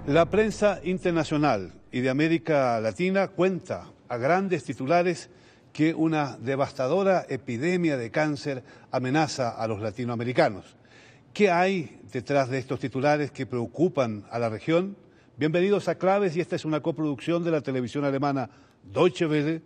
La prensa internacional y de América Latina cuenta a grandes titulares que una devastadora epidemia de cáncer amenaza a los latinoamericanos. ¿Qué hay detrás de estos titulares que preocupan a la región? Bienvenidos a Claves, y esta es una coproducción de la televisión alemana Deutsche Welle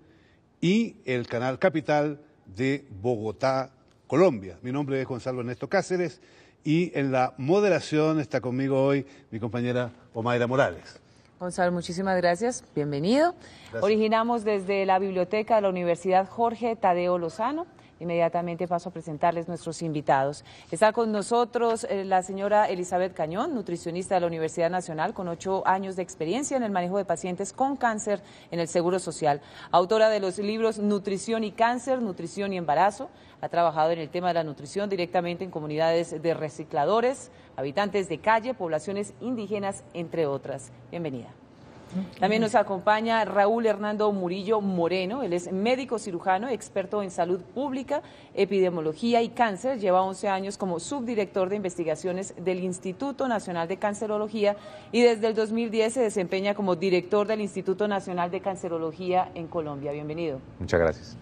y el canal Capital de Bogotá, Colombia. Mi nombre es Gonzalo Ernesto Cáceres y en la moderación está conmigo hoy mi compañera Omaira Morales. Gonzalo, muchísimas gracias. Bienvenido. Gracias. Originamos desde la biblioteca de la Universidad Jorge Tadeo Lozano. Inmediatamente paso a presentarles nuestros invitados. Está con nosotros la señora Elizabeth Cañón, nutricionista de la Universidad Nacional, con 8 años de experiencia en el manejo de pacientes con cáncer en el Seguro Social. Autora de los libros Nutrición y Cáncer, Nutrición y Embarazo. Ha trabajado en el tema de la nutrición directamente en comunidades de recicladores, habitantes de calle, poblaciones indígenas, entre otras. Bienvenida. También nos acompaña Raúl Hernando Murillo Moreno. Él es médico cirujano, experto en salud pública, epidemiología y cáncer. Lleva 11 años como subdirector de investigaciones del Instituto Nacional de Cancerología y desde el 2010 se desempeña como director del Instituto Nacional de Cancerología en Colombia. Bienvenido. Muchas gracias.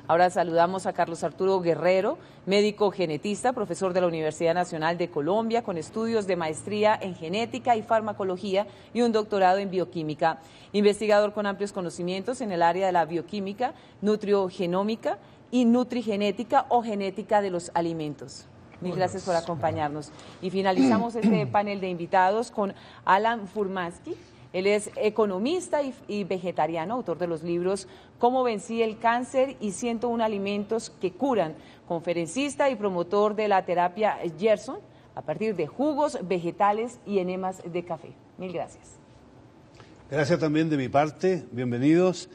Ahora saludamos a Carlos Arturo Guerrero, médico genetista, profesor de la Universidad Nacional de Colombia, con estudios de maestría en genética y farmacología y un doctorado en bioquímica. Investigador con amplios conocimientos en el área de la bioquímica, nutriogenómica y nutrigenética o genética de los alimentos. Mil gracias por acompañarnos. Y finalizamos este panel de invitados con Alan Furmansky. Él es economista y vegetariano, autor de los libros Cómo vencí el cáncer y 101 alimentos que curan, conferencista y promotor de la terapia Gerson a partir de jugos, vegetales y enemas de café. Mil gracias. Gracias también de mi parte, bienvenidos.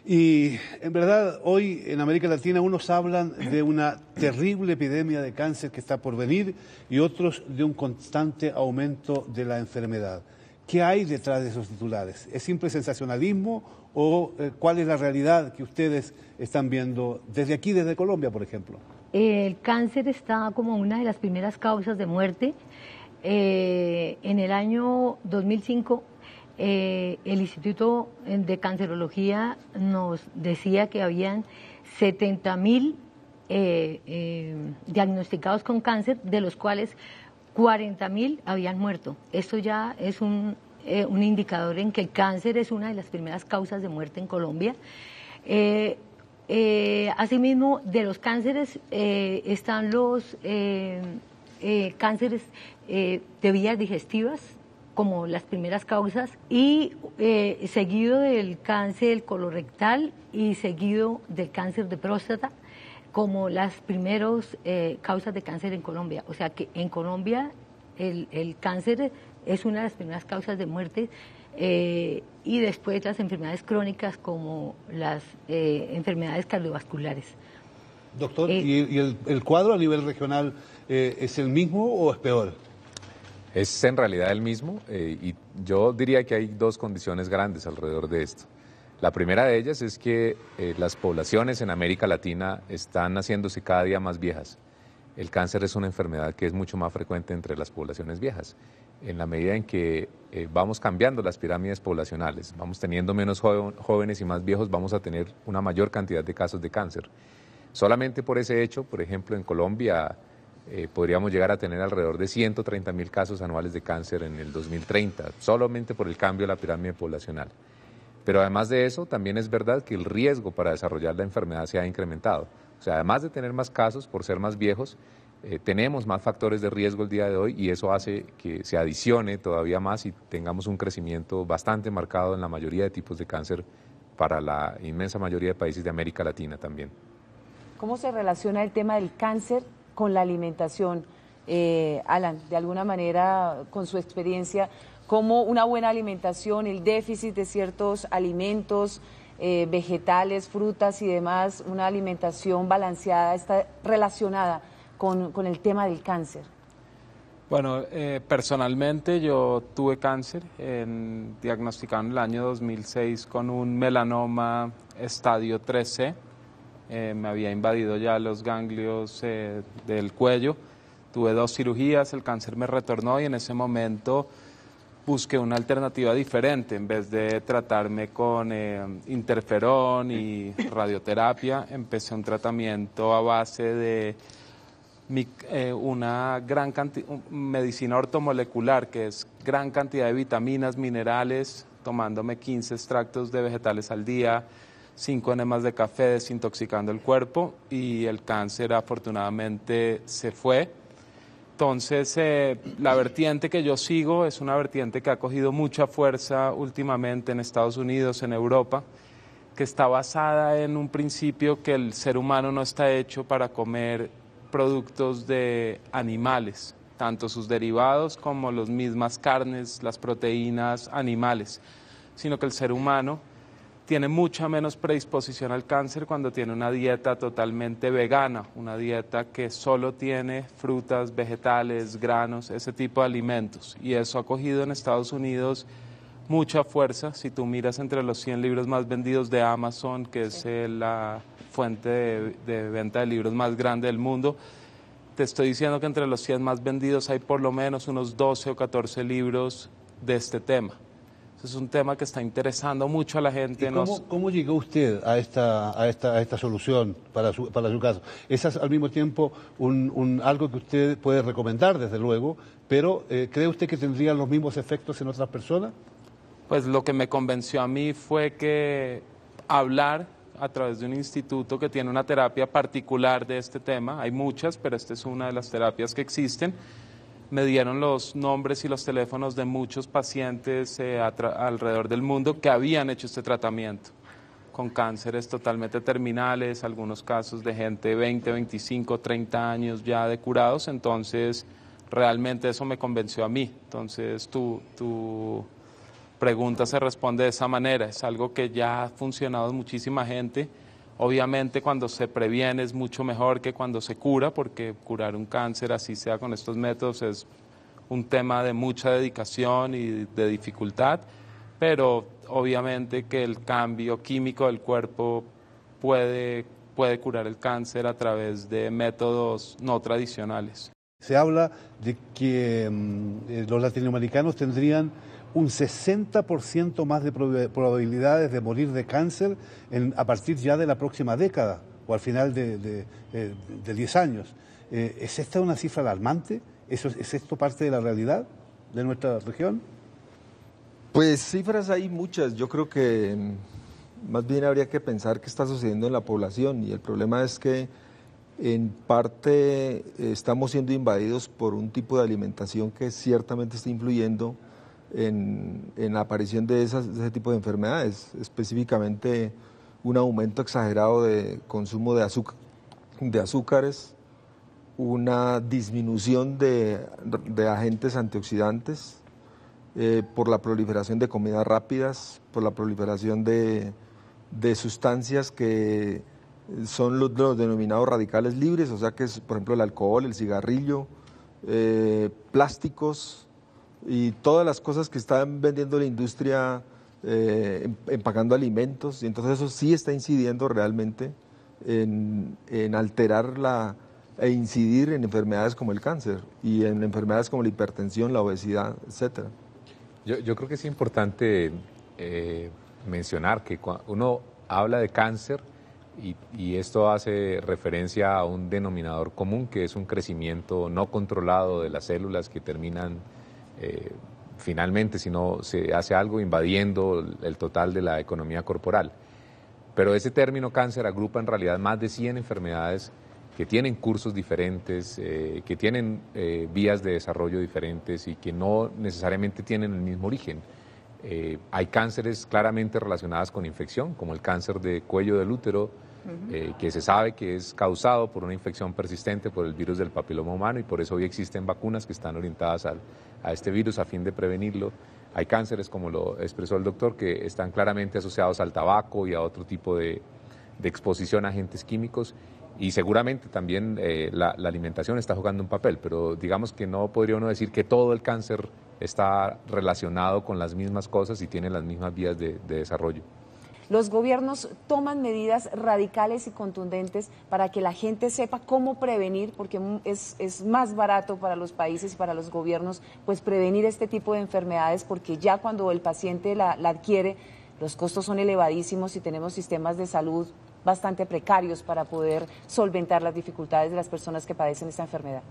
Y en verdad hoy en América Latina unos hablan de una terrible epidemia de cáncer que está por venir y otros de un constante aumento de la enfermedad. ¿Qué hay detrás de esos titulares? ¿Es simple sensacionalismo o cuál es la realidad que ustedes están viendo desde aquí, desde Colombia, por ejemplo? El cáncer está como una de las primeras causas de muerte. En el año 2005, el Instituto de Cancerología nos decía que habían 70.000 diagnosticados con cáncer, de los cuales 40.000 habían muerto. Esto ya es un indicador en que el cáncer es una de las primeras causas de muerte en Colombia. Asimismo, de los cánceres están los cánceres de vías digestivas como las primeras causas y seguido del cáncer colorectal y seguido del cáncer de próstata como las primeras causas de cáncer en Colombia. O sea que en Colombia el cáncer es una de las primeras causas de muerte y después las enfermedades crónicas como las enfermedades cardiovasculares. Doctor, ¿y el cuadro a nivel regional es el mismo o es peor? Es en realidad el mismo y yo diría que hay dos condiciones grandes alrededor de esto. La primera de ellas es que las poblaciones en América Latina están haciéndose cada día más viejas. El cáncer es una enfermedad que es mucho más frecuente entre las poblaciones viejas. En la medida en que vamos cambiando las pirámides poblacionales, vamos teniendo menos jóvenes y más viejos, vamos a tener una mayor cantidad de casos de cáncer. Solamente por ese hecho, por ejemplo, en Colombia podríamos llegar a tener alrededor de 130.000 casos anuales de cáncer en el 2030, solamente por el cambio de la pirámide poblacional. Pero además de eso, también es verdad que el riesgo para desarrollar la enfermedad se ha incrementado. O sea, además de tener más casos por ser más viejos, tenemos más factores de riesgo el día de hoy y eso hace que se adicione todavía más y tengamos un crecimiento bastante marcado en la mayoría de tipos de cáncer para la inmensa mayoría de países de América Latina también. ¿Cómo se relaciona el tema del cáncer con la alimentación? Alan, de alguna manera, con su experiencia, ¿cómo una buena alimentación, el déficit de ciertos alimentos, vegetales, frutas y demás, una alimentación balanceada está relacionada con el tema del cáncer? Bueno, personalmente yo tuve cáncer, diagnosticado en el año 2006 con un melanoma estadio 3C. Me había invadido ya los ganglios del cuello. Tuve 2 cirugías, el cáncer me retornó y en ese momento busqué una alternativa diferente. En vez de tratarme con interferón y radioterapia, empecé un tratamiento a base de una gran medicina ortomolecular, que es gran cantidad de vitaminas, minerales, tomándome 15 extractos de vegetales al día, 5 enemas de café, desintoxicando el cuerpo, y el cáncer afortunadamente se fue. Entonces, la vertiente que yo sigo es una vertiente que ha cogido mucha fuerza últimamente en Estados Unidos, en Europa, que está basada en un principio que el ser humano no está hecho para comer productos de animales, tanto sus derivados como las mismas carnes, las proteínas animales, sino que el ser humano tiene mucha menos predisposición al cáncer cuando tiene una dieta totalmente vegana, una dieta que solo tiene frutas, vegetales, granos, ese tipo de alimentos. Y eso ha cogido en Estados Unidos mucha fuerza. Si tú miras entre los 100 libros más vendidos de Amazon, que es la fuente de venta de libros más grande del mundo, te estoy diciendo que entre los 100 más vendidos hay por lo menos unos 12 o 14 libros de este tema. Es un tema que está interesando mucho a la gente. ¿Y cómo llegó usted a esta solución para su caso? Es al mismo tiempo algo que usted puede recomendar, desde luego, pero ¿cree usted que tendría los mismos efectos en otras personas? Pues lo que me convenció a mí fue que hablar a través de un instituto que tiene una terapia particular de este tema, hay muchas, pero esta es una de las terapias que existen. Me dieron los nombres y los teléfonos de muchos pacientes alrededor del mundo que habían hecho este tratamiento con cánceres totalmente terminales, algunos casos de gente de 20, 25, 30 años ya de curados. Entonces realmente eso me convenció a mí. Entonces tu pregunta se responde de esa manera, es algo que ya ha funcionado en muchísima gente. Obviamente cuando se previene es mucho mejor que cuando se cura, porque curar un cáncer, así sea con estos métodos, es un tema de mucha dedicación y de dificultad, pero obviamente que el cambio químico del cuerpo puede curar el cáncer a través de métodos no tradicionales. Se habla de que los latinoamericanos tendrían un 60% más de probabilidades de morir de cáncer a partir ya de la próxima década o al final de 10 años. ¿Es esta una cifra alarmante? ¿Es esto parte de la realidad de nuestra región? Pues cifras hay muchas. Yo creo que más bien habría que pensar qué está sucediendo en la población, y el problema es que en parte estamos siendo invadidos por un tipo de alimentación que ciertamente está influyendo en la aparición de ese tipo de enfermedades, específicamente un aumento exagerado de consumo de azúcares, una disminución de agentes antioxidantes, por la proliferación de comidas rápidas, por la proliferación de sustancias que son los denominados radicales libres, o sea que es, por ejemplo, el alcohol, el cigarrillo, plásticos y todas las cosas que están vendiendo la industria empacando alimentos. Y entonces eso sí está incidiendo realmente en alterar e incidir en enfermedades como el cáncer y en enfermedades como la hipertensión, la obesidad, etcétera. Yo creo que es importante mencionar que cuando uno habla de cáncer, y esto hace referencia a un denominador común, que es un crecimiento no controlado de las células que terminan finalmente, si no se hace algo, invadiendo el total de la economía corporal. Pero ese término cáncer agrupa en realidad más de 100 enfermedades que tienen cursos diferentes, que tienen vías de desarrollo diferentes y que no necesariamente tienen el mismo origen. Hay cánceres claramente relacionados con infección, como el cáncer de cuello del útero, que se sabe que es causado por una infección persistente por el virus del papiloma humano, y por eso hoy existen vacunas que están orientadas a este virus a fin de prevenirlo. Hay cánceres, como lo expresó el doctor, que están claramente asociados al tabaco y a otro tipo de exposición a agentes químicos, y seguramente también la alimentación está jugando un papel, pero digamos que no podría uno decir que todo el cáncer está relacionado con las mismas cosas y tiene las mismas vías de desarrollo. los gobiernos toman medidas radicales y contundentes para que la gente sepa cómo prevenir, porque es más barato para los países y para los gobiernos pues prevenir este tipo de enfermedades, porque ya cuando el paciente la adquiere, los costos son elevadísimos y tenemos sistemas de salud bastante precarios para poder solventar las dificultades de las personas que padecen esta enfermedad.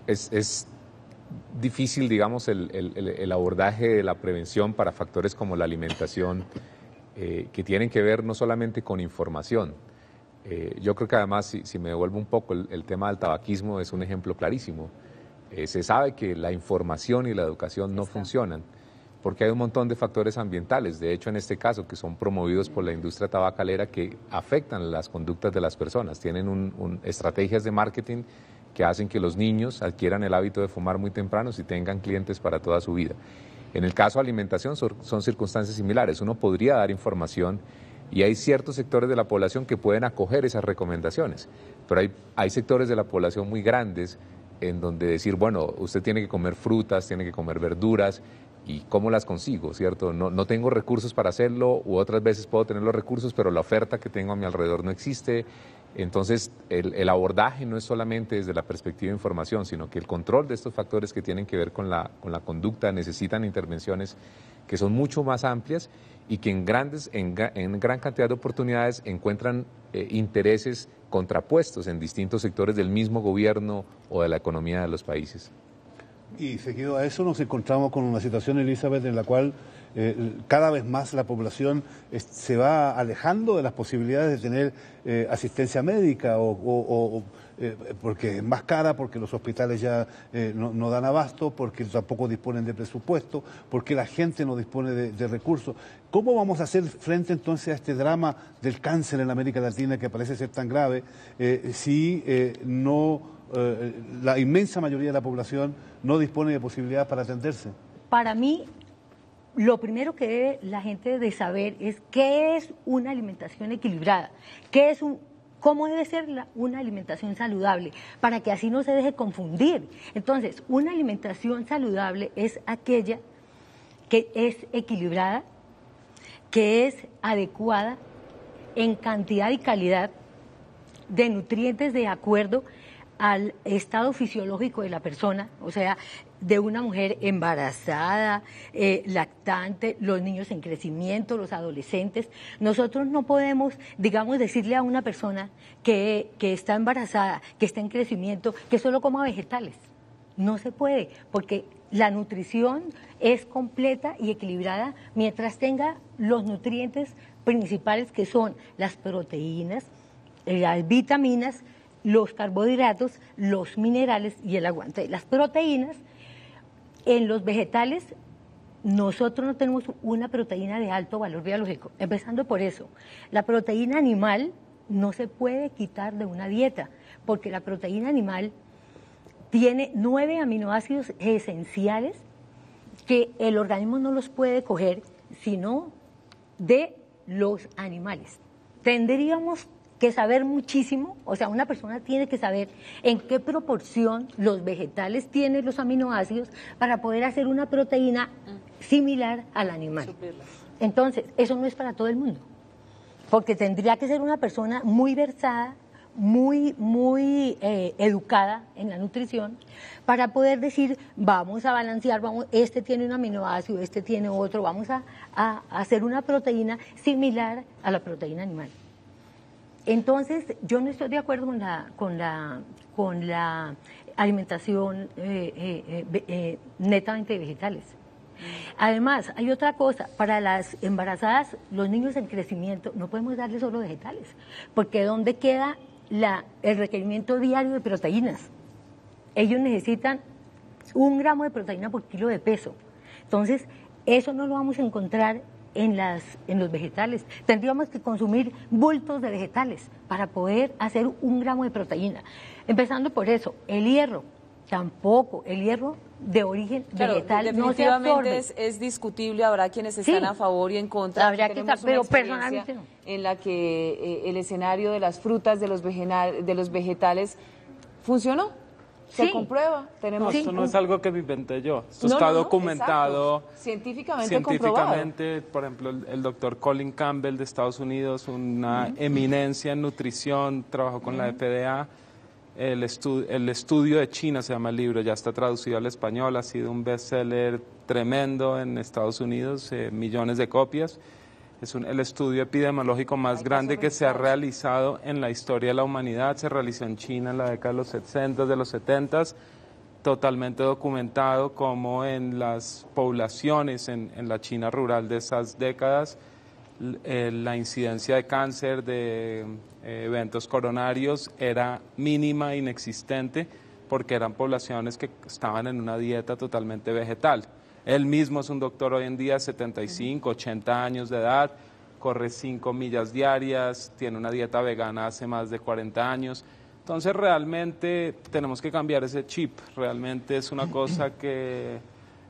Es difícil, digamos, el abordaje de la prevención para factores como la alimentación, que tienen que ver no solamente con información. Yo creo que además, si me devuelvo un poco, el tema del tabaquismo es un ejemplo clarísimo. Se sabe que la información y la educación no funcionan, porque hay un montón de factores ambientales, de hecho en este caso, que son promovidos por la industria tabacalera, que afectan las conductas de las personas. Tienen estrategias de marketing que hacen que los niños adquieran el hábito de fumar muy tempranos y tengan clientes para toda su vida. En el caso de alimentación son circunstancias similares. Uno podría dar información y hay ciertos sectores de la población que pueden acoger esas recomendaciones, pero hay sectores de la población muy grandes en donde decir, bueno, usted tiene que comer frutas, tiene que comer verduras, ¿y cómo las consigo, cierto? No tengo recursos para hacerlo, u otras veces puedo tener los recursos, pero la oferta que tengo a mi alrededor no existe. Entonces, el abordaje no es solamente desde la perspectiva de información, sino que el control de estos factores que tienen que ver con la conducta necesitan intervenciones que son mucho más amplias y que en gran cantidad de oportunidades encuentran intereses contrapuestos en distintos sectores del mismo gobierno o de la economía de los países. Y seguido a eso nos encontramos con una situación, Elizabeth, en la cual cada vez más la población se va alejando de las posibilidades de tener asistencia médica porque es más cara, porque los hospitales ya no dan abasto, porque tampoco disponen de presupuesto, porque la gente no dispone de recursos. ¿Cómo vamos a hacer frente entonces a este drama del cáncer en América Latina que parece ser tan grave si la inmensa mayoría de la población no dispone de posibilidades para atenderse? Para mí, lo primero que debe la gente de saber es qué es una alimentación equilibrada, cómo debe ser una alimentación saludable, para que así no se deje confundir. Entonces, una alimentación saludable es aquella que es equilibrada, que es adecuada en cantidad y calidad de nutrientes de acuerdo al estado fisiológico de la persona, o sea, de una mujer embarazada, lactante, los niños en crecimiento, los adolescentes. Nosotros no podemos, digamos, decirle a una persona que está embarazada, que está en crecimiento, que solo coma vegetales. No se puede, porque la nutrición es completa y equilibrada mientras tenga los nutrientes principales, que son las proteínas, las vitaminas, los carbohidratos, los minerales y el agua. Entonces, las proteínas, en los vegetales, nosotros no tenemos una proteína de alto valor biológico, empezando por eso. La proteína animal no se puede quitar de una dieta, porque la proteína animal tiene 9 aminoácidos esenciales que el organismo no los puede coger, sino de los animales. Tendríamos que saber muchísimo, o sea, una persona tiene que saber en qué proporción los vegetales tienen los aminoácidos para poder hacer una proteína similar al animal. Entonces, eso no es para todo el mundo, porque tendría que ser una persona muy versada, muy educada en la nutrición, para poder decir, vamos a balancear, este tiene un aminoácido, este tiene otro, vamos a hacer una proteína similar a la proteína animal. Entonces, yo no estoy de acuerdo con la alimentación netamente de vegetales. Además, hay otra cosa, para las embarazadas, los niños en crecimiento, no podemos darles solo vegetales, porque ¿dónde queda el requerimiento diario de proteínas? Ellos necesitan 1 gramo de proteína por kilo de peso. Entonces, eso no lo vamos a encontrar en los vegetales. Tendríamos que consumir bultos de vegetales para poder hacer 1 gramo de proteína. Empezando por eso, el hierro, tampoco, el hierro de origen vegetal no se absorbe. Es discutible, habrá quienes están a favor y en contra. Habría que estar, pero personalmente no. En la que el escenario de las frutas, de los vegetales, funcionó. Se Sí. comprueba, tenemos... No, esto no es algo que me inventé yo. Esto No, está no, no, documentado exacto. Científicamente comprobado. científicamente. Por ejemplo, el doctor Colin Campbell de Estados Unidos, una eminencia en nutrición, trabajó con la FDA. El estudio de China se llama el libro, ya está traducido al español, ha sido un bestseller tremendo en Estados Unidos, millones de copias. Es el estudio epidemiológico más grande que se ha realizado en la historia de la humanidad. Se realizó en China en la década de los 60, de los 70, totalmente documentado como en las poblaciones, en la China rural de esas décadas, la incidencia de cáncer, de eventos coronarios era mínima, inexistente, porque eran poblaciones que estaban en una dieta totalmente vegetal. Él mismo es un doctor hoy en día, 75, 80 años de edad, corre 5 millas diarias, tiene una dieta vegana hace más de 40 años. Entonces realmente tenemos que cambiar ese chip, realmente es una cosa que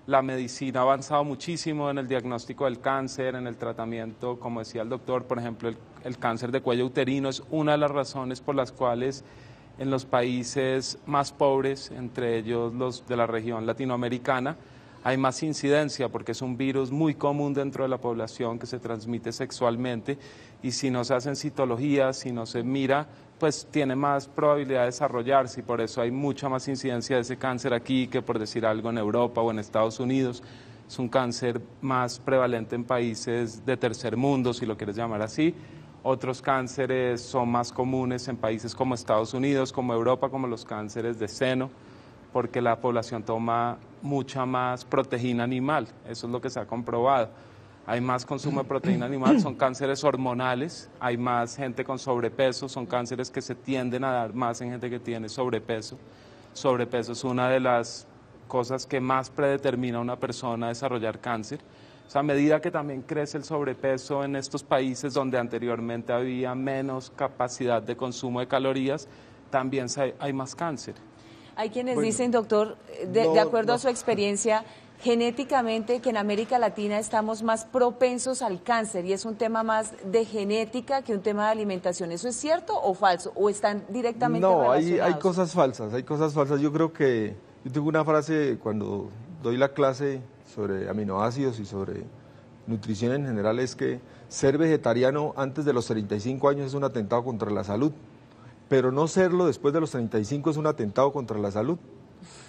la medicina ha avanzado muchísimo en el diagnóstico del cáncer, en el tratamiento, como decía el doctor, por ejemplo, el cáncer de cuello uterino es una de las razones por las cuales en los países más pobres, entre ellos los de la región latinoamericana, hay más incidencia porque es un virus muy común dentro de la población que se transmite sexualmente y si no se hacen citologías, si no se mira, pues tiene más probabilidad de desarrollarse y por eso hay mucha más incidencia de ese cáncer aquí que por decir algo en Europa o en Estados Unidos. Es un cáncer más prevalente en países de tercer mundo, si lo quieres llamar así. Otros cánceres son más comunes en países como Estados Unidos, como Europa, como los cánceres de seno, porque la población toma mucha más proteína animal, eso es lo que se ha comprobado. Hay más consumo de proteína animal, son cánceres hormonales, hay más gente con sobrepeso, son cánceres que se tienden a dar más en gente que tiene sobrepeso. Sobrepeso es una de las cosas que más predetermina a una persona a desarrollar cáncer. O sea, a medida que también crece el sobrepeso en estos países donde anteriormente había menos capacidad de consumo de calorías, también hay más cáncer. Hay quienes dicen, doctor, de acuerdo a su experiencia, genéticamente que en América Latina estamos más propensos al cáncer y es un tema más de genética que un tema de alimentación. ¿Eso es cierto o falso? ¿O están directamente relacionados? No, hay cosas falsas, hay cosas falsas. Yo creo que, yo tengo una frase cuando doy la clase sobre aminoácidos y sobre nutrición en general, es que ser vegetariano antes de los 35 años es un atentado contra la salud. Pero no serlo después de los 35 es un atentado contra la salud.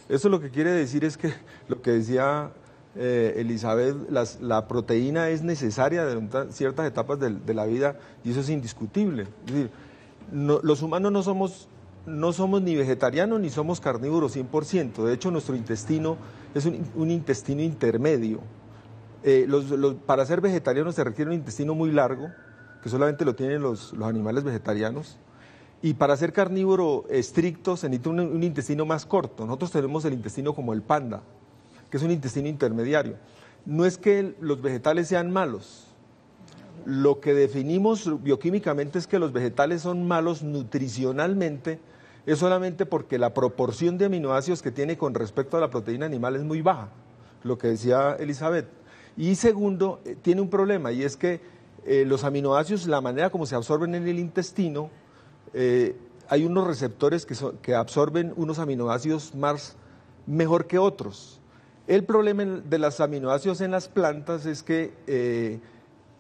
Eso lo que quiere decir es que, lo que decía Elizabeth, la proteína es necesaria de ciertas etapas de la vida y eso es indiscutible. Es decir, los humanos no somos ni vegetarianos ni somos carnívoros 100%. De hecho, nuestro intestino es un intestino intermedio. Para ser vegetariano se requiere un intestino muy largo, que solamente lo tienen los animales vegetarianos. Y para ser carnívoro estricto se necesita un intestino más corto. Nosotros tenemos el intestino como el panda, que es un intestino intermediario. No es que los vegetales sean malos. Lo que definimos bioquímicamente es que los vegetales son malos nutricionalmente, es solamente porque la proporción de aminoácidos que tiene con respecto a la proteína animal es muy baja, lo que decía Elizabeth. Y segundo, tiene un problema y es que los aminoácidos, la manera como se absorben en el intestino, hay unos receptores que absorben unos aminoácidos mejor que otros. El problema de los aminoácidos en las plantas es que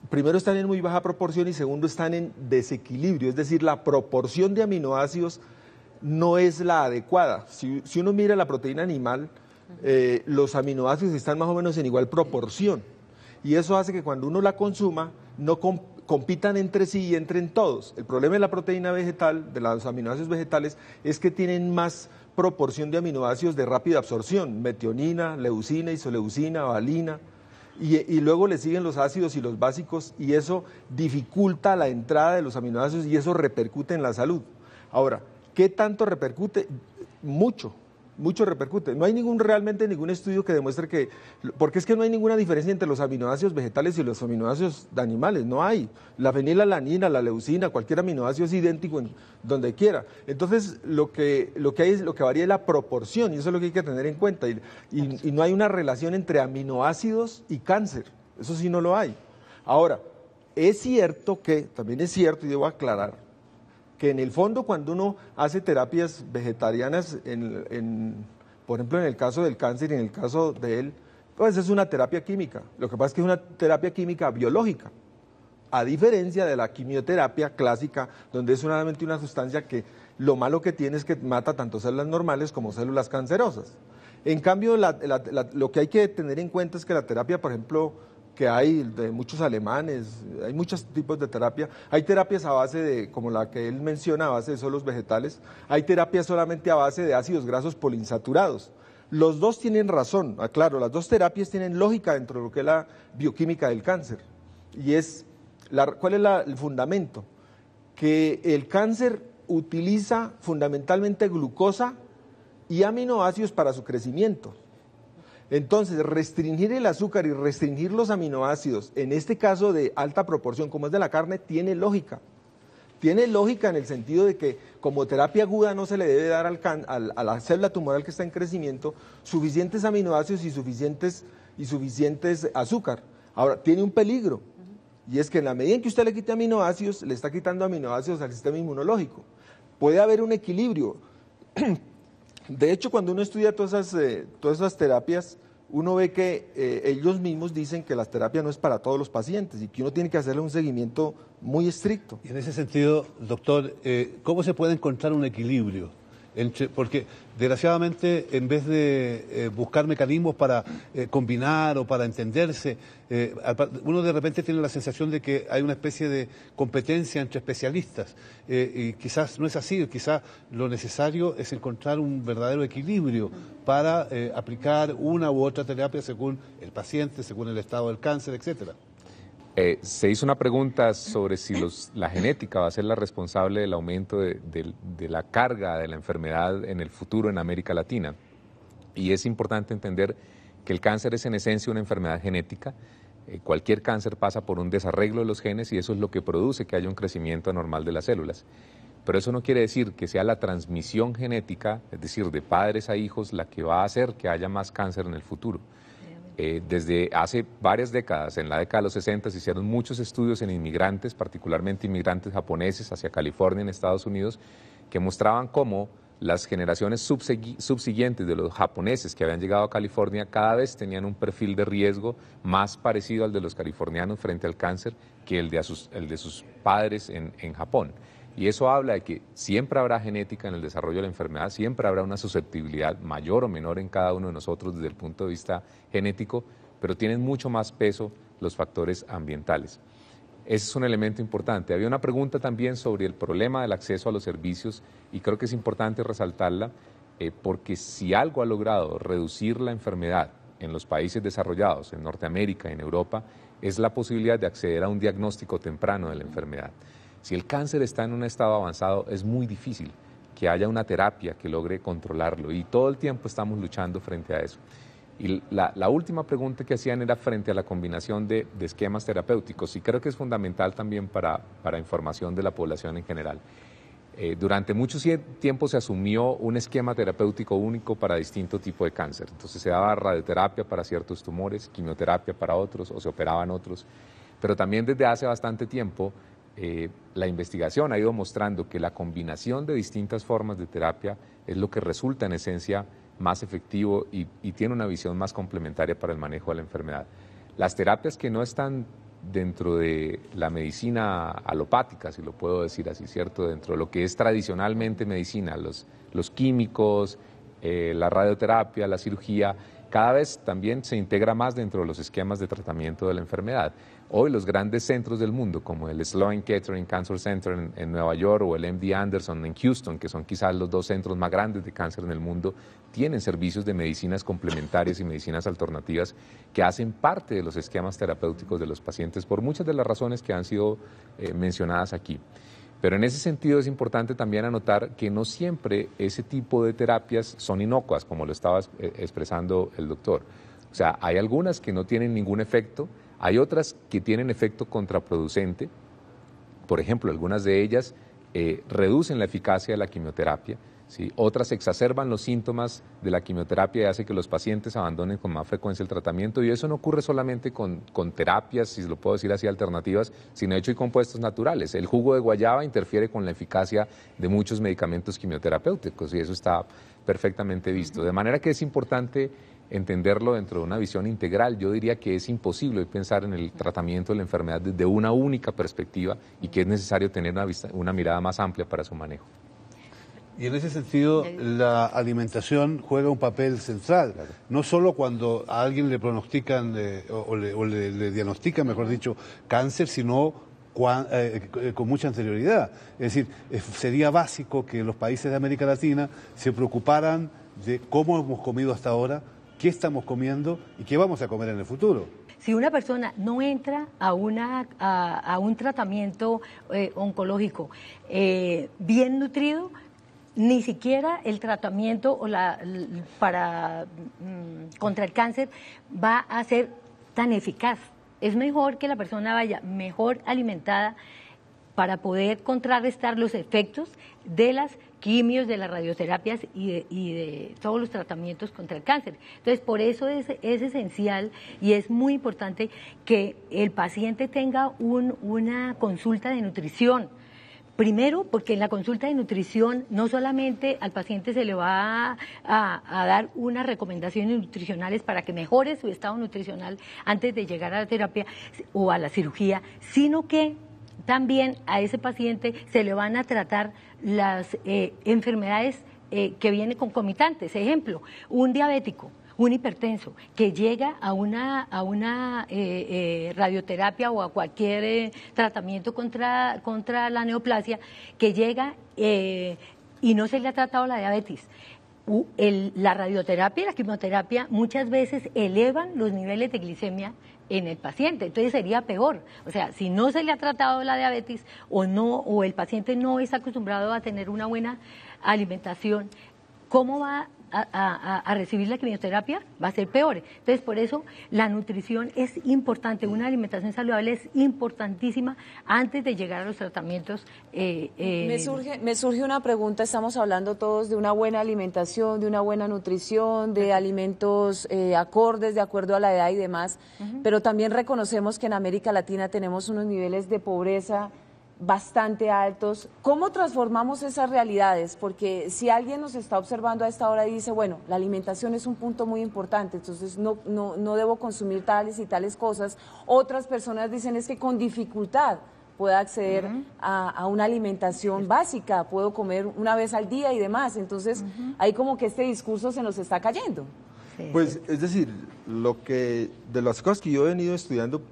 primero están en muy baja proporción y segundo están en desequilibrio, es decir, la proporción de aminoácidos no es la adecuada. Si uno mira la proteína animal, los aminoácidos están más o menos en igual proporción y eso hace que cuando uno la consuma no compitan entre sí y entren todos. El problema de la proteína vegetal, de los aminoácidos vegetales, es que tienen más proporción de aminoácidos de rápida absorción, metionina, leucina, isoleucina, valina, y luego le siguen los ácidos y los básicos, y eso dificulta la entrada de los aminoácidos y eso repercute en la salud. Ahora, ¿qué tanto repercute? Mucho repercute. No hay realmente ningún estudio que demuestre que, porque es que no hay ninguna diferencia entre los aminoácidos vegetales y los aminoácidos de animales, no hay. La fenilalanina, la leucina, cualquier aminoácido es idéntico en donde quiera. Entonces, lo que varía es la proporción y eso es lo que hay que tener en cuenta. Y no hay una relación entre aminoácidos y cáncer, eso sí no lo hay. Ahora, también es cierto y debo aclarar, que en el fondo cuando uno hace terapias vegetarianas, por ejemplo en el caso del cáncer y en el caso de él, pues es una terapia química. Lo que pasa es que es una terapia química biológica, a diferencia de la quimioterapia clásica, donde es solamente una sustancia que lo malo que tiene es que mata tanto células normales como células cancerosas. En cambio, lo que hay que tener en cuenta es que la terapia, por ejemplo, que hay de muchos alemanes, hay muchos tipos de terapia, hay terapias a base de, como la que él menciona, a base de solos vegetales, hay terapias solamente a base de ácidos grasos poliinsaturados. Los dos tienen razón, aclaro, las dos terapias tienen lógica dentro de lo que es la bioquímica del cáncer. Y es, ¿cuál es el fundamento? Que el cáncer utiliza fundamentalmente glucosa y aminoácidos para su crecimiento. Entonces, restringir el azúcar y restringir los aminoácidos, en este caso de alta proporción, como es de la carne, tiene lógica. Tiene lógica en el sentido de que como terapia aguda no se le debe dar a la célula tumoral que está en crecimiento suficientes aminoácidos y suficientes azúcar. Ahora, tiene un peligro, y es que en la medida en que usted le quite aminoácidos, le está quitando aminoácidos al sistema inmunológico. Puede haber un equilibrio. De hecho, cuando uno estudia todas esas terapias, uno ve que ellos mismos dicen que la terapia no es para todos los pacientes y que uno tiene que hacerle un seguimiento muy estricto. Y en ese sentido, doctor, ¿cómo se puede encontrar un equilibrio? Porque desgraciadamente en vez de buscar mecanismos para combinar o para entenderse, uno de repente tiene la sensación de que hay una especie de competencia entre especialistas y quizás no es así, quizás lo necesario es encontrar un verdadero equilibrio para aplicar una u otra terapia según el paciente, según el estado del cáncer, etcétera. Se hizo una pregunta sobre si la genética va a ser la responsable del aumento de la carga de la enfermedad en el futuro en América Latina. Y es importante entender que el cáncer es en esencia una enfermedad genética. Cualquier cáncer pasa por un desarreglo de los genes y eso es lo que produce que haya un crecimiento anormal de las células. Pero eso no quiere decir que sea la transmisión genética, es decir, de padres a hijos, la que va a hacer que haya más cáncer en el futuro. Desde hace varias décadas, en la década de los 60, se hicieron muchos estudios en inmigrantes, particularmente inmigrantes japoneses hacia California en Estados Unidos, que mostraban cómo las generaciones subsiguientes de los japoneses que habían llegado a California cada vez tenían un perfil de riesgo más parecido al de los californianos frente al cáncer que el de sus padres en Japón. Y eso habla de que siempre habrá genética en el desarrollo de la enfermedad, siempre habrá una susceptibilidad mayor o menor en cada uno de nosotros desde el punto de vista genético, pero tienen mucho más peso los factores ambientales. Ese es un elemento importante. Había una pregunta también sobre el problema del acceso a los servicios y creo que es importante resaltarla porque si algo ha logrado reducir la enfermedad en los países desarrollados, en Norteamérica, en Europa, es la posibilidad de acceder a un diagnóstico temprano de la enfermedad. Si el cáncer está en un estado avanzado, es muy difícil que haya una terapia que logre controlarlo y todo el tiempo estamos luchando frente a eso. Y la última pregunta que hacían era frente a la combinación de esquemas terapéuticos y creo que es fundamental también para información de la población en general. Durante mucho tiempo se asumió un esquema terapéutico único para distinto tipo de cáncer. Entonces se daba radioterapia para ciertos tumores, quimioterapia para otros o se operaban otros. Pero también desde hace bastante tiempo la investigación ha ido mostrando que la combinación de distintas formas de terapia es lo que resulta en esencia más efectivo y tiene una visión más complementaria para el manejo de la enfermedad. Las terapias que no están dentro de la medicina alopática, si lo puedo decir así, ¿cierto? Dentro de lo que es tradicionalmente medicina, los químicos, la radioterapia, la cirugía, cada vez también se integra más dentro de los esquemas de tratamiento de la enfermedad. Hoy los grandes centros del mundo, como el Sloan Kettering Cancer Center en Nueva York o el MD Anderson en Houston, que son quizás los dos centros más grandes de cáncer en el mundo, tienen servicios de medicinas complementarias y medicinas alternativas que hacen parte de los esquemas terapéuticos de los pacientes por muchas de las razones que han sido mencionadas aquí. Pero en ese sentido es importante también anotar que no siempre ese tipo de terapias son inocuas, como lo estaba expresando el doctor. O sea, hay algunas que no tienen ningún efecto, hay otras que tienen efecto contraproducente. Por ejemplo, algunas de ellas reducen la eficacia de la quimioterapia. ¿sí? Otras exacerban los síntomas de la quimioterapia y hace que los pacientes abandonen con más frecuencia el tratamiento, y eso no ocurre solamente con terapias, si lo puedo decir así, alternativas, sino de hecho y compuestos naturales. El jugo de guayaba interfiere con la eficacia de muchos medicamentos quimioterapéuticos y eso está perfectamente visto. De manera que es importante entenderlo dentro de una visión integral. Yo diría que es imposible pensar en el tratamiento de la enfermedad desde una única perspectiva y que es necesario tener una mirada más amplia para su manejo. Y en ese sentido, la alimentación juega un papel central, claro. No solo cuando a alguien le pronostican o le diagnostican, mejor dicho, cáncer, sino con mucha anterioridad. Es decir, sería básico que los países de América Latina se preocuparan de cómo hemos comido hasta ahora, qué estamos comiendo y qué vamos a comer en el futuro. Si una persona no entra a un tratamiento oncológico bien nutrido, ni siquiera el tratamiento contra el cáncer va a ser tan eficaz. Es mejor que la persona vaya mejor alimentada para poder contrarrestar los efectos de las quimios, de las radioterapias y de todos los tratamientos contra el cáncer. Entonces, por eso es esencial y es muy importante que el paciente tenga una consulta de nutrición. Primero, porque en la consulta de nutrición no solamente al paciente se le va a dar unas recomendaciones nutricionales para que mejore su estado nutricional antes de llegar a la terapia o a la cirugía, sino que también a ese paciente se le van a tratar las enfermedades que vienen concomitantes. Ejemplo, un diabético, un hipertenso que llega a una radioterapia o a cualquier tratamiento contra la neoplasia, que llega y no se le ha tratado la diabetes. La radioterapia y la quimioterapia muchas veces elevan los niveles de glicemia en el paciente, entonces sería peor. O sea, si no se le ha tratado la diabetes o el paciente no está acostumbrado a tener una buena alimentación, ¿cómo va a recibir la quimioterapia? Va a ser peor. Entonces, por eso la nutrición es importante, una alimentación saludable es importantísima antes de llegar a los tratamientos. Me surge una pregunta. Estamos hablando todos de una buena alimentación, de una buena nutrición, de alimentos acordes de acuerdo a la edad y demás, pero también reconocemos que en América Latina tenemos unos niveles de pobreza bastante altos. ¿Cómo transformamos esas realidades? Porque si alguien nos está observando a esta hora y dice, bueno, la alimentación es un punto muy importante, entonces no debo consumir tales y tales cosas, otras personas dicen es que con dificultad puedo acceder a una alimentación básica, puedo comer una vez al día y demás, entonces ahí como que este discurso se nos está cayendo. Pues es decir, de las cosas que yo he venido estudiando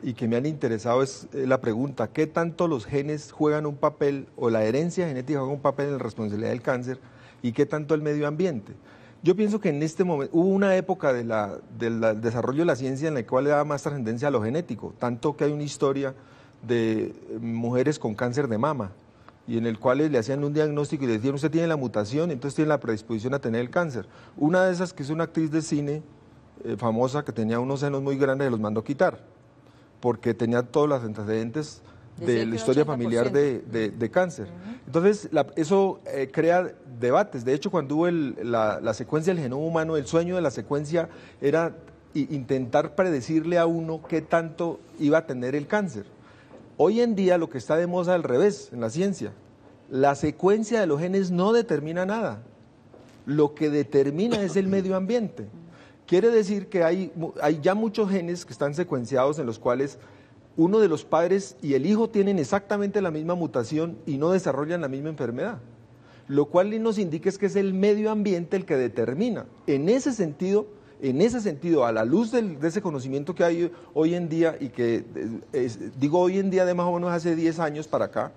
y que me han interesado es la pregunta, ¿qué tanto los genes juegan un papel o la herencia genética juega un papel en la responsabilidad del cáncer y qué tanto el medio ambiente? Yo pienso que en este momento hubo una época del desarrollo de la ciencia en la cual le daba más trascendencia a lo genético, tanto que hay una historia de mujeres con cáncer de mama y en el cual le hacían un diagnóstico y le decían, usted tiene la mutación, entonces tiene la predisposición a tener el cáncer. Una de esas, que es una actriz de cine famosa que tenía unos senos muy grandes, se los mandó quitar porque tenía todos los antecedentes de la historia familiar de cáncer. Entonces, eso crea debates. De hecho, cuando hubo la secuencia del genoma humano, el sueño de la secuencia era intentar predecirle a uno qué tanto iba a tener el cáncer. Hoy en día lo que está de moda al revés en la ciencia, la secuencia de los genes no determina nada. Lo que determina es el medio ambiente. Quiere decir que hay ya muchos genes que están secuenciados en los cuales uno de los padres y el hijo tienen exactamente la misma mutación y no desarrollan la misma enfermedad. Lo cual nos indica es que es el medio ambiente el que determina. En ese sentido, a la luz de ese conocimiento que hay hoy en día, y que digo hoy en día de más o menos hace 10 años para acá,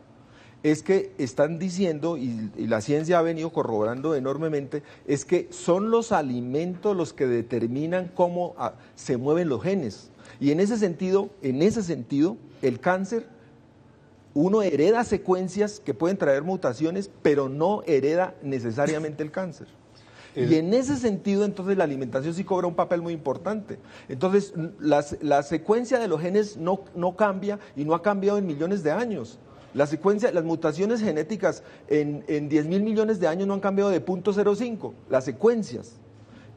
es que están diciendo, y la ciencia ha venido corroborando enormemente, es que son los alimentos los que determinan cómo se mueven los genes. Y en ese sentido, el cáncer, uno hereda secuencias que pueden traer mutaciones, pero no hereda necesariamente el cáncer. Y en ese sentido, entonces, la alimentación sí cobra un papel muy importante. Entonces, la secuencia de los genes no cambia y no ha cambiado en millones de años. Las mutaciones genéticas en 10.000 millones de años no han cambiado de 0.05, las secuencias.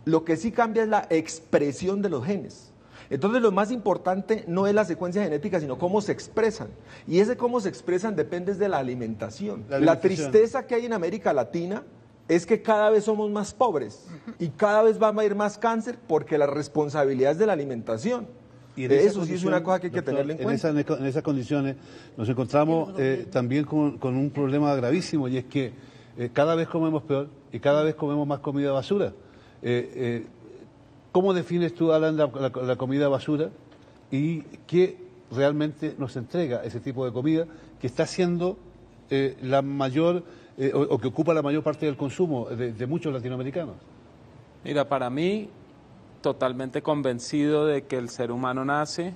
Lo que sí cambia es la expresión de los genes. Entonces lo más importante no es la secuencia genética, sino cómo se expresan. Y ese cómo se expresan depende de la alimentación. La tristeza que hay en América Latina es que cada vez somos más pobres y cada vez va a ir más cáncer porque la responsabilidad es de la alimentación. Y eso sí es una cosa que hay que tenerle en cuenta. En esas condiciones nos encontramos también con un problema gravísimo, y es que cada vez comemos peor y cada vez comemos más comida basura. ¿Cómo defines tú, Alan, la comida basura y qué realmente nos entrega ese tipo de comida que está siendo la mayor o que ocupa la mayor parte del consumo de muchos latinoamericanos? Mira, para mí, totalmente convencido de que el ser humano nace,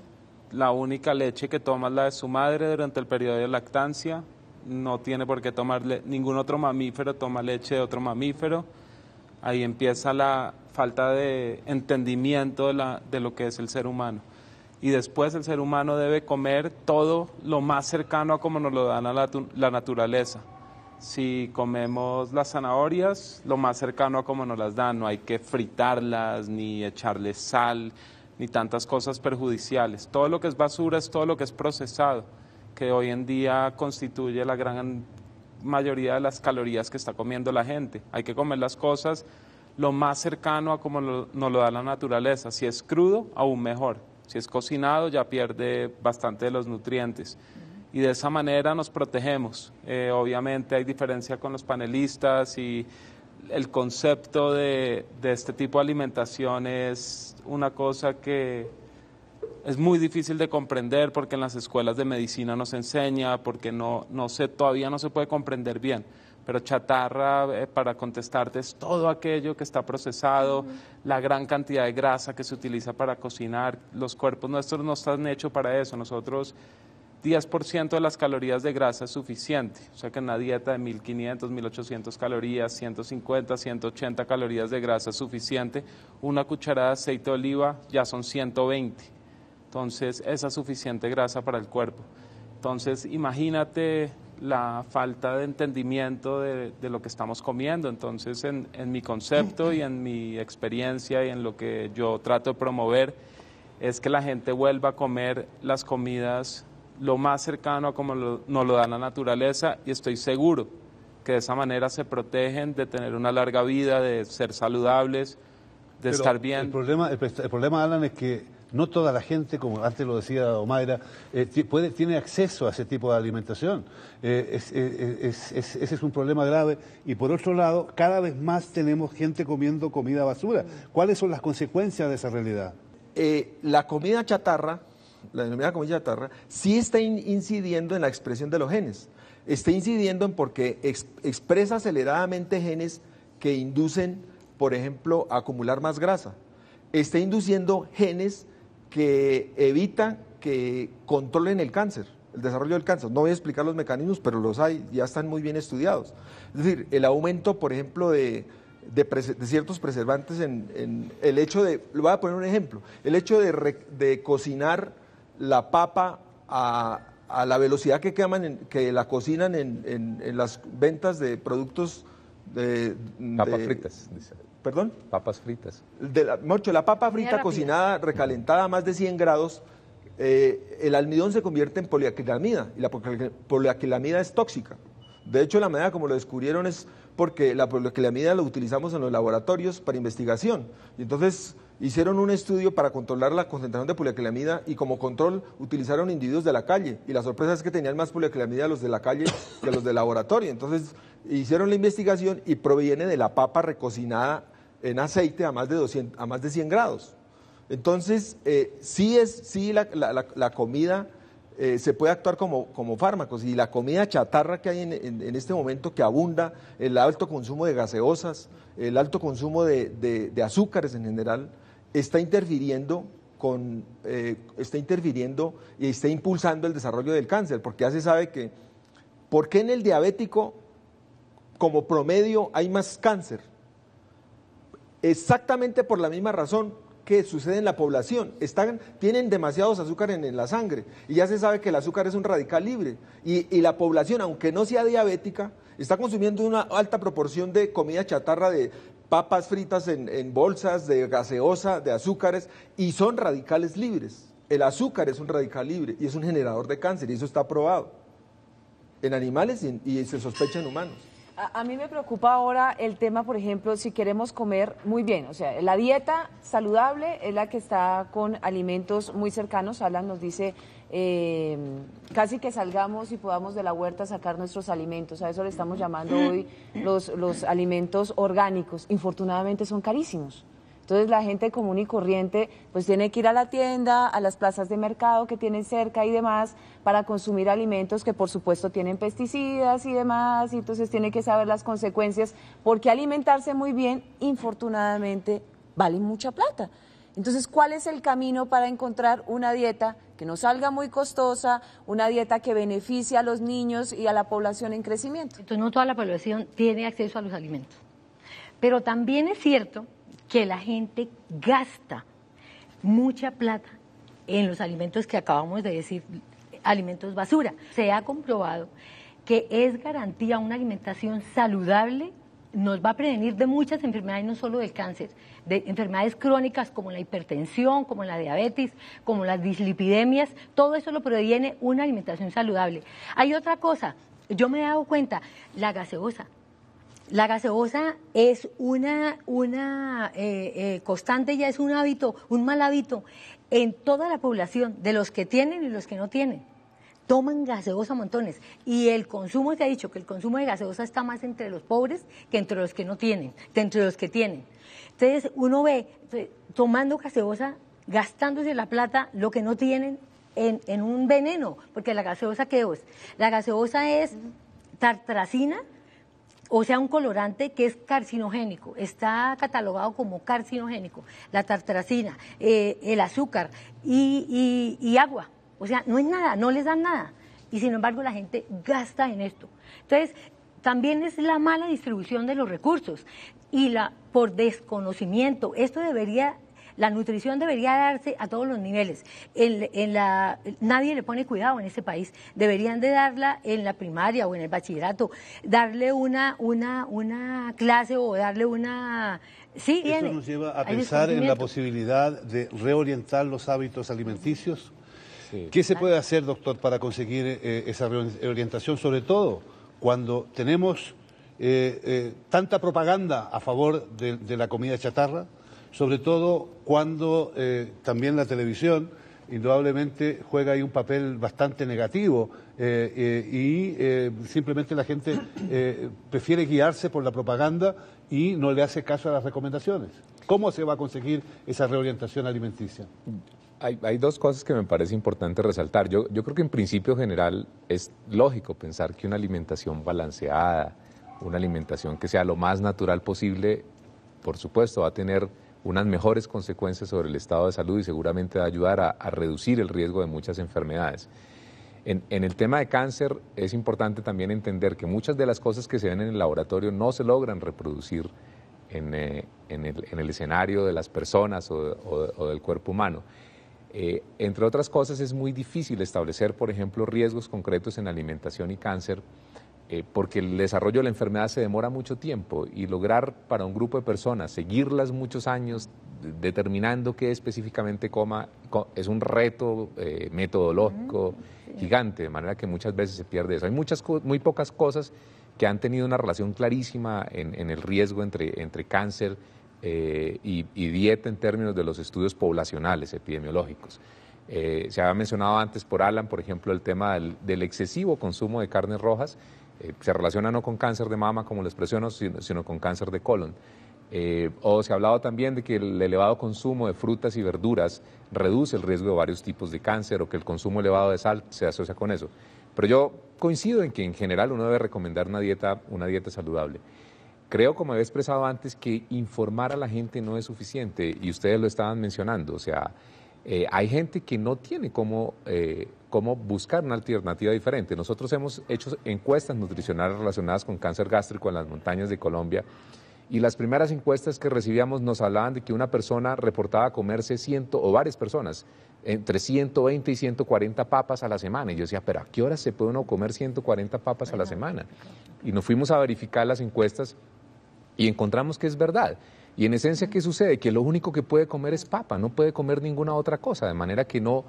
la única leche que toma es la de su madre durante el periodo de lactancia, no tiene por qué tomarle, ningún otro mamífero toma leche de otro mamífero. Ahí empieza la falta de entendimiento de lo que es el ser humano. Y después el ser humano debe comer todo lo más cercano a como nos lo da la naturaleza. Si comemos las zanahorias, lo más cercano a como nos las dan, no hay que fritarlas, ni echarles sal, ni tantas cosas perjudiciales. Todo lo que es basura es todo lo que es procesado, que hoy en día constituye la gran mayoría de las calorías que está comiendo la gente. Hay que comer las cosas lo más cercano a como nos lo da la naturaleza. Si es crudo, aún mejor. Si es cocinado, ya pierde bastante de los nutrientes. Y de esa manera nos protegemos. Obviamente hay diferencia con los panelistas y el concepto de este tipo de alimentación es una cosa que es muy difícil de comprender porque en las escuelas de medicina no se enseña, porque todavía no se puede comprender bien. Pero chatarra, para contestarte, es todo aquello que está procesado, la gran cantidad de grasa que se utiliza para cocinar. Los cuerpos nuestros no están hechos para eso. Nosotros, 10% de las calorías de grasa es suficiente. O sea que en una dieta de 1.500, 1.800 calorías, 150, 180 calorías de grasa es suficiente. Una cucharada de aceite de oliva ya son 120. Entonces, esa es suficiente grasa para el cuerpo. Entonces, imagínate la falta de entendimiento de lo que estamos comiendo. Entonces, en mi concepto y en mi experiencia y en lo que yo trato de promover, es que la gente vuelva a comer las comidas lo más cercano a como nos lo da la naturaleza, y estoy seguro que de esa manera se protegen de tener una larga vida, de ser saludables, de estar bien. El problema, Alan, es que no toda la gente, como antes lo decía Omaira, tiene acceso a ese tipo de alimentación. Ese es un problema grave. Y por otro lado, cada vez más tenemos gente comiendo comida basura. ¿Cuáles son las consecuencias de esa realidad? La comida chatarra, la denominada comida chatarra, sí está incidiendo en la expresión de los genes. Está incidiendo en porque expresa aceleradamente genes que inducen, por ejemplo, a acumular más grasa. Está induciendo genes que evitan que controlen el cáncer, el desarrollo del cáncer. No voy a explicar los mecanismos, pero los hay, ya están muy bien estudiados. Es decir, el aumento, por ejemplo, de ciertos preservantes en el hecho de, le voy a poner un ejemplo, el hecho de cocinar la papa a la velocidad que la cocinan en las ventas de productos papas fritas, dice. ¿Perdón? Papas fritas. La papa frita cocinada, recalentada a más de 100 grados, el almidón se convierte en poliacrilamida, y la poliacrilamida es tóxica. De hecho, la manera como lo descubrieron es porque la poliacrilamida lo utilizamos en los laboratorios para investigación. Y entonces hicieron un estudio para controlar la concentración de poliacrilamida, y como control utilizaron individuos de la calle. Y la sorpresa es que tenían más poliacrilamida los de la calle que los del laboratorio. Entonces hicieron la investigación y proviene de la papa recocinada en aceite a más de 100 grados. Entonces, la comida se puede actuar como fármacos, y la comida chatarra que hay en este momento, que abunda, el alto consumo de gaseosas, el alto consumo de azúcares en general, está interfiriendo y está impulsando el desarrollo del cáncer, porque ya se sabe que, ¿por qué en el diabético como promedio hay más cáncer? Exactamente por la misma razón que sucede en la población. Tienen demasiados azúcares en la sangre y ya se sabe que el azúcar es un radical libre. Y la población, aunque no sea diabética, está consumiendo una alta proporción de comida chatarra, de papas fritas en bolsas, de gaseosa, de azúcares, y son radicales libres. El azúcar es un radical libre y es un generador de cáncer, y eso está probado en animales y se sospecha en humanos. A mí me preocupa ahora el tema, por ejemplo, si queremos comer muy bien, o sea, la dieta saludable es la que está con alimentos muy cercanos. Alan nos dice casi que salgamos y podamos de la huerta sacar nuestros alimentos, a eso le estamos llamando hoy los alimentos orgánicos. Infortunadamente son carísimos. Entonces la gente común y corriente pues tiene que ir a la tienda, a las plazas de mercado que tienen cerca y demás para consumir alimentos que por supuesto tienen pesticidas y demás, y entonces tiene que saber las consecuencias, porque alimentarse muy bien, infortunadamente, vale mucha plata. Entonces, ¿cuál es el camino para encontrar una dieta que no salga muy costosa, una dieta que beneficie a los niños y a la población en crecimiento? Entonces, no toda la población tiene acceso a los alimentos. Pero también es cierto que la gente gasta mucha plata en los alimentos que acabamos de decir, alimentos basura. Se ha comprobado que es garantía una alimentación saludable, nos va a prevenir de muchas enfermedades, no solo del cáncer, de enfermedades crónicas como la hipertensión, como la diabetes, como las dislipidemias. Todo eso lo previene una alimentación saludable. Hay otra cosa, yo me he dado cuenta, la gaseosa. La gaseosa es una constante, ya es un hábito, un mal hábito en toda la población, de los que tienen y los que no tienen. Toman gaseosa montones, y el consumo, se ha dicho que el consumo de gaseosa está más entre los pobres que entre los que no tienen, que entre los que tienen. Entonces uno ve tomando gaseosa, gastándose la plata, lo que no tienen en un veneno, porque la gaseosa, ¿qué es? La gaseosa es tartrazina, o sea, un colorante que es carcinogénico, está catalogado como carcinogénico, la tartrazina, el azúcar y agua. O sea, no es nada, no les dan nada. Y sin embargo la gente gasta en esto. Entonces, también es la mala distribución de los recursos y por desconocimiento. Esto la nutrición debería darse a todos los niveles. Nadie le pone cuidado en este país. Deberían de darla en la primaria o en el bachillerato, darle una clase o darle una... Sí, eso nos lleva a pensar en la posibilidad de reorientar los hábitos alimenticios. Sí. ¿Qué se puede hacer, doctor, para conseguir esa reorientación, sobre todo cuando tenemos tanta propaganda a favor de la comida chatarra? Sobre todo cuando también la televisión indudablemente juega ahí un papel bastante negativo y simplemente la gente prefiere guiarse por la propaganda y no le hace caso a las recomendaciones. ¿Cómo se va a conseguir esa reorientación alimenticia? Hay dos cosas que me parece importante resaltar. Yo creo que en principio general es lógico pensar que una alimentación balanceada, una alimentación que sea lo más natural posible, por supuesto va a tener unas mejores consecuencias sobre el estado de salud y seguramente va a ayudar a reducir el riesgo de muchas enfermedades. En el tema de cáncer es importante también entender que muchas de las cosas que se ven en el laboratorio no se logran reproducir en el escenario de las personas o del cuerpo humano. Entre otras cosas, es muy difícil establecer, por ejemplo, riesgos concretos en alimentación y cáncer, porque el desarrollo de la enfermedad se demora mucho tiempo y lograr para un grupo de personas seguirlas muchos años determinando qué específicamente es un reto metodológico gigante, de manera que muchas veces se pierde eso. Hay muy pocas cosas que han tenido una relación clarísima en el riesgo entre cáncer y dieta en términos de los estudios poblacionales epidemiológicos. Se había mencionado antes por Alan, por ejemplo, el tema del excesivo consumo de carnes rojas. Se relaciona no con cáncer de mama, como les presiono, sino con cáncer de colon. O se ha hablado también de que el elevado consumo de frutas y verduras reduce el riesgo de varios tipos de cáncer, o que el consumo elevado de sal se asocia con eso. Pero yo coincido en que en general uno debe recomendar una dieta saludable. Creo, como he expresado antes, que informar a la gente no es suficiente, y ustedes lo estaban mencionando. O sea, hay gente que no tiene cómo buscar una alternativa diferente. Nosotros hemos hecho encuestas nutricionales relacionadas con cáncer gástrico en las montañas de Colombia, y las primeras encuestas que recibíamos nos hablaban de que una persona reportaba comerse o varias personas, entre 120 y 140 papas a la semana. Y yo decía, pero ¿a qué horas se puede uno comer 140 papas a la semana? Y nos fuimos a verificar las encuestas y encontramos que es verdad. Y en esencia, ¿qué sucede? Que lo único que puede comer es papa, no puede comer ninguna otra cosa, de manera que no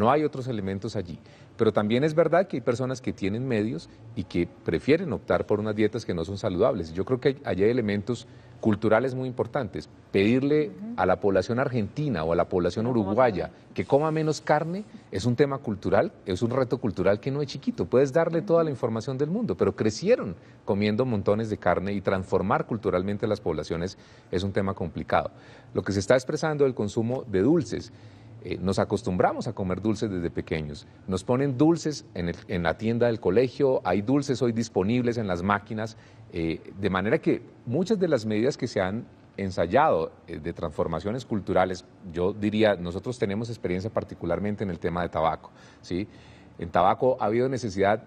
hay otros elementos allí. Pero también es verdad que hay personas que tienen medios y que prefieren optar por unas dietas que no son saludables. Yo creo que hay elementos culturales muy importantes. Pedirle a la población argentina o a la población uruguaya que coma menos carne es un tema cultural, es un reto cultural que no es chiquito. Puedes darle toda la información del mundo, pero crecieron comiendo montones de carne y transformar culturalmente las poblaciones es un tema complicado. Lo que se está expresando del consumo de dulces. Nos acostumbramos a comer dulces desde pequeños. Nos ponen dulces en la tienda del colegio, hay dulces hoy disponibles en las máquinas, de manera que muchas de las medidas que se han ensayado de transformaciones culturales, yo diría, nosotros tenemos experiencia particularmente en el tema de tabaco, ¿sí? En tabaco ha habido necesidad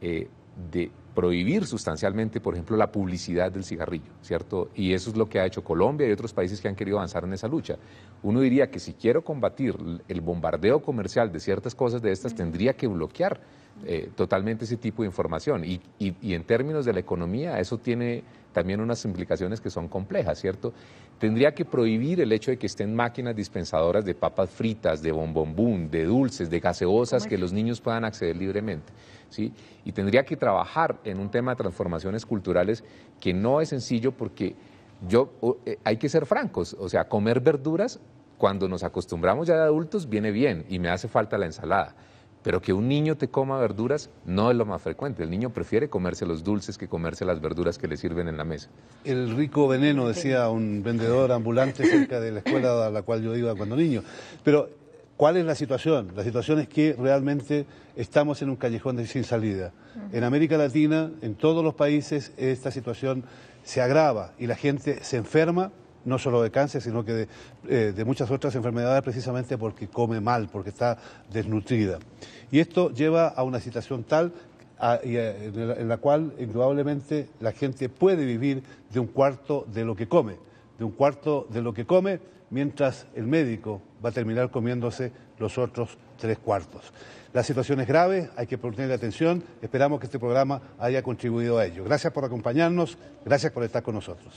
de prohibir sustancialmente, por ejemplo, la publicidad del cigarrillo, ¿cierto? Y eso es lo que ha hecho Colombia y otros países que han querido avanzar en esa lucha. Uno diría que si quiero combatir el bombardeo comercial de ciertas cosas de estas, tendría que bloquear totalmente ese tipo de información. Y en términos de la economía, eso tiene también unas implicaciones que son complejas, ¿cierto? Tendría que prohibir el hecho de que estén máquinas dispensadoras de papas fritas, de bombombún, de dulces, de gaseosas, que los niños puedan acceder libremente, ¿sí? Y tendría que trabajar en un tema de transformaciones culturales que no es sencillo porque hay que ser francos, o sea, comer verduras cuando nos acostumbramos ya de adultos viene bien y me hace falta la ensalada. Pero que un niño te coma verduras no es lo más frecuente. El niño prefiere comerse los dulces que comerse las verduras que le sirven en la mesa. El rico veneno, decía un vendedor ambulante cerca de la escuela a la cual yo iba cuando niño. Pero, ¿cuál es la situación? La situación es que realmente estamos en un callejón sin salida. En América Latina, en todos los países, esta situación se agrava y la gente se enferma, no solo de cáncer, sino que de muchas otras enfermedades, precisamente porque come mal, porque está desnutrida. Y esto lleva a una situación tal en la cual indudablemente la gente puede vivir de un cuarto de lo que come, mientras el médico va a terminar comiéndose los otros 3/4. La situación es grave, hay que ponerle atención, esperamos que este programa haya contribuido a ello. Gracias por acompañarnos, gracias por estar con nosotros.